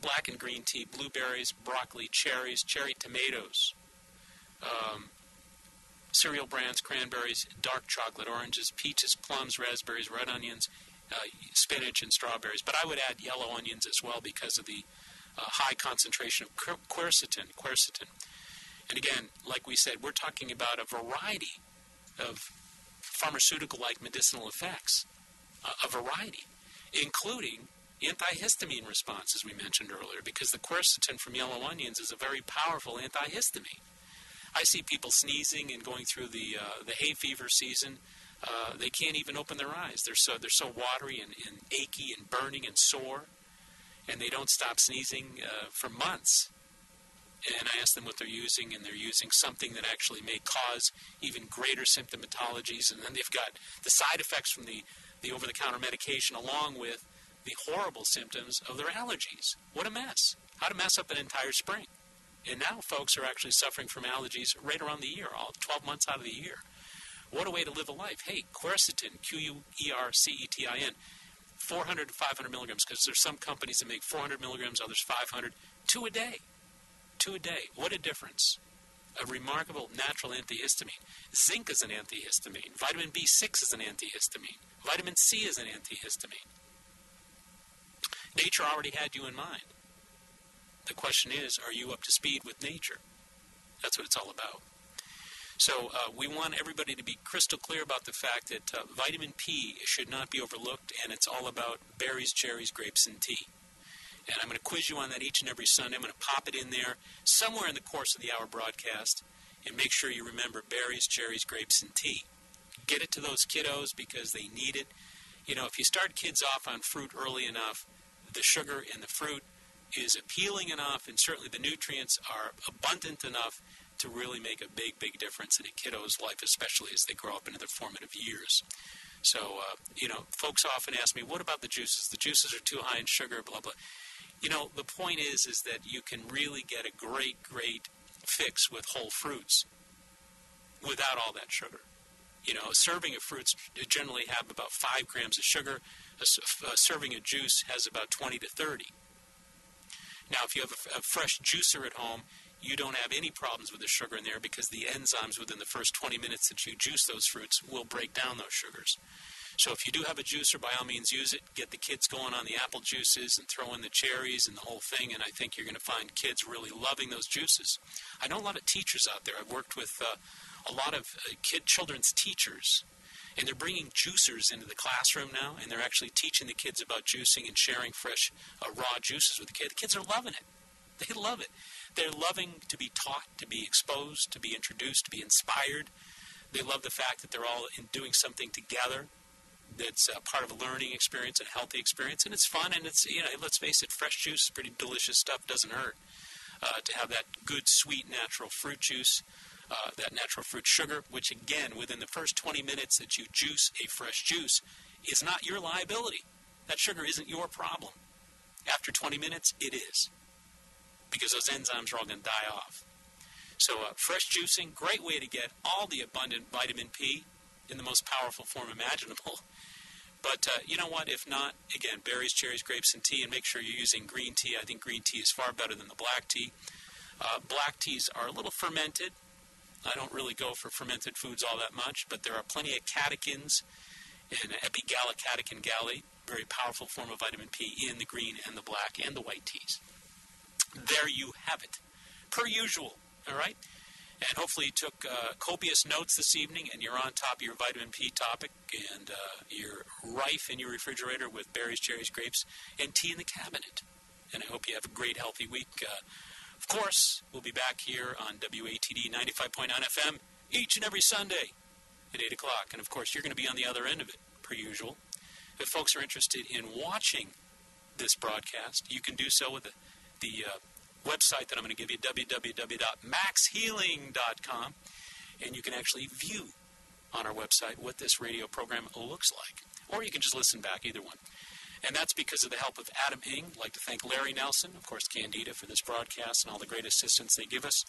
B: black and green tea, blueberries, broccoli, cherries, cherry tomatoes, cereal brands, cranberries, dark chocolate, oranges, peaches, plums, raspberries, red onions, spinach, and strawberries. But I would add yellow onions as well because of the high concentration of quercetin. And again, like we said, we're talking about a variety of pharmaceutical-like medicinal effects, a variety, including antihistamine response, as we mentioned earlier, because the quercetin from yellow onions is a very powerful antihistamine. I see people sneezing and going through the hay fever season. They can't even open their eyes. They're so watery and achy and burning and sore, and they don't stop sneezing for months. And I ask them what they're using, and they're using something that actually may cause even greater symptomatologies. And then they've got the side effects from the over-the-counter medication along with the horrible symptoms of their allergies. What a mess. How to mess up an entire spring. And now folks are actually suffering from allergies right around the year, all 12 months out of the year. What a way to live a life. Hey, quercetin, Quercetin, 400 to 500 milligrams, because there's some companies that make 400 milligrams, others 500, 2 a day. 2 a day. What a difference. A remarkable natural antihistamine. Zinc is an antihistamine. Vitamin B6 is an antihistamine. Vitamin C is an antihistamine. Nature already had you in mind. The question is, are you up to speed with nature? That's what it's all about. So we want everybody to be crystal clear about the fact that vitamin P should not be overlooked, and it's all about berries, cherries, grapes, and tea. And I'm going to quiz you on that each and every Sunday. I'm going to pop it in there somewhere in the course of the hour broadcast, and make sure you remember berries, cherries, grapes, and tea. Get it to those kiddos because they need it. You know, if you start kids off on fruit early enough, the sugar in the fruit is appealing enough, and certainly the nutrients are abundant enough to really make a big, big difference in a kiddo's life, especially as they grow up into their formative years. So, folks often ask me, what about the juices? The juices are too high in sugar, blah, blah. The point is that you can really get a great, great fix with whole fruits without all that sugar. A serving of fruits generally have about 5 grams of sugar. A serving of juice has about 20 to 30. Now, if you have a fresh juicer at home, you don't have any problems with the sugar in there because the enzymes within the first 20 minutes that you juice those fruits will break down those sugars. So if you do have a juicer, by all means use it. Get the kids going on the apple juices and throw in the cherries and the whole thing, and I think you're going to find kids really loving those juices. I know a lot of teachers out there. I've worked with a lot of children's teachers, and they're bringing juicers into the classroom now, and they're actually teaching the kids about juicing and sharing fresh raw juices with the kids. The kids are loving it. They love it. They're loving to be taught, to be exposed, to be introduced, to be inspired. They love the fact that they're all doing something together that's part of a learning experience and a healthy experience, and it's fun, and it's, let's face it, fresh juice is pretty delicious stuff, doesn't hurt. To have that good, sweet, natural fruit juice, that natural fruit sugar, which again, within the first 20 minutes that you juice a fresh juice, is not your liability. That sugar isn't your problem. After 20 minutes, it is, because those enzymes are all going to die off. So fresh juicing, great way to get all the abundant vitamin P in the most powerful form imaginable. But you know what? If not, again, berries, cherries, grapes, and tea, and make sure you're using green tea. I think green tea is far better than the black tea. Black teas are a little fermented. I don't really go for fermented foods all that much, but there are plenty of catechins and epigallocatechin gallate, very powerful form of vitamin P in the green and the black and the white teas. There you have it, per usual, all right? And hopefully you took copious notes this evening, and you're on top of your vitamin P topic, and you're rife in your refrigerator with berries, cherries, grapes, and tea in the cabinet. And I hope you have a great, healthy week. Of course, we'll be back here on WATD 95.9 FM each and every Sunday at 8 o'clock. And, of course, you're going to be on the other end of it, per usual. If folks are interested in watching this broadcast, you can do so with the website that I'm going to give you, www.maxhealing.com, and you can actually view on our website what this radio program looks like. Or you can just listen back, either one. And that's because of the help of Adam Ing. I'd like to thank Larry Nelson, of course, Candida, for this broadcast and all the great assistance they give us.